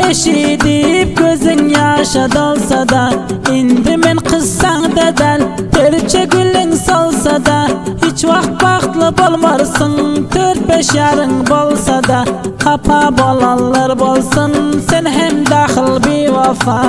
eşi deyip gözün yaşa dolsa da, indi men kızsan dadal terçe gülün solsa da, hiç vakt baxtlı bolmarsın 4-5 yarın bolsa da, kapa bolallar bolsun sen hem daxil bevafa.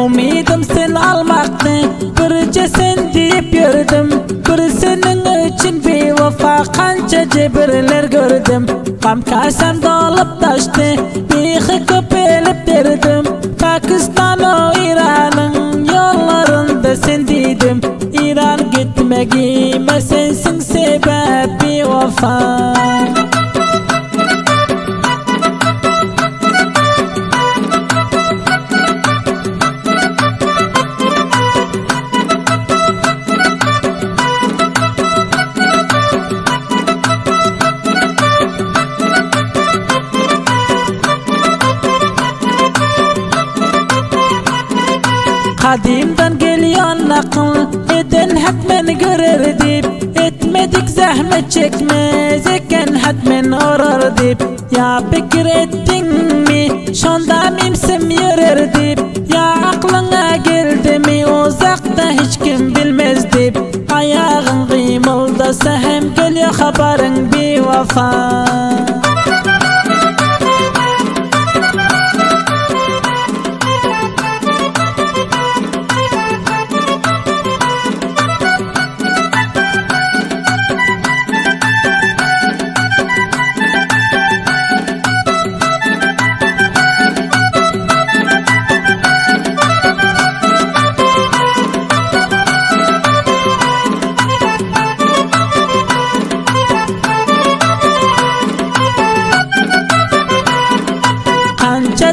Umidim sen almaktı, birce sen deyip yürüdüm. Bir senin için bevafa kança cebirler gördüm. Kam kasam dolup taştı, bihi köpelip derdim. Pakistan o İran'ın yollarında sen dedim. İran gitmegime sensin sebep bevafa. Kadimden geliyor nakıl, eden hatmen görer dip. Etmedik zahmet çekmez eken hatmen orar dip. Ya fikir ettin mi şonda mimsim yürür dip. Ya aklına geldi mi uzakta hiç kim bilmez dip. Ayağın kıymıldasa hem geliyor haberin bevafa.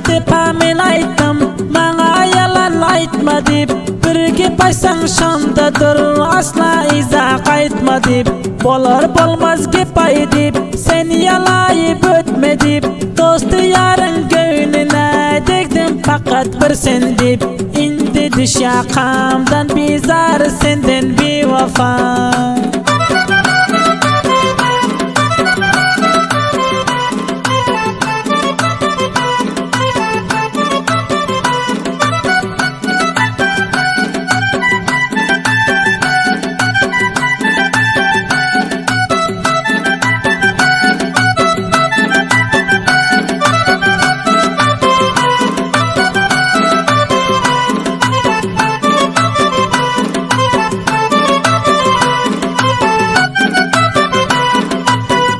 Depamen aytdım, bana yalan aytma dip. Birge baysan şonda dur, asla iza qaytma dip. Bolar bolmaz gep aytip, sen yalayıp ötme dip. Dostu yarın göynüne degdim fakat bir sen dip. İndi düş yakamdan bizar senden bevafa.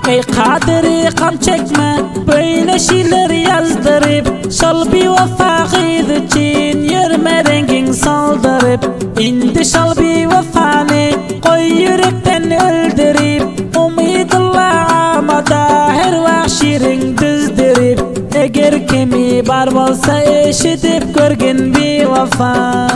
Ey kaderi kam çekme, böyle şeyler yazdırıp. Şal bevafa gıyd için yürüme rengin saldırıp. İndi şal bevafanı koy yürekten öldürüp. Umidullah amada her vakt şirin düzdürüp. Eğer kimi bar bolsa eşitip görgün bevafa.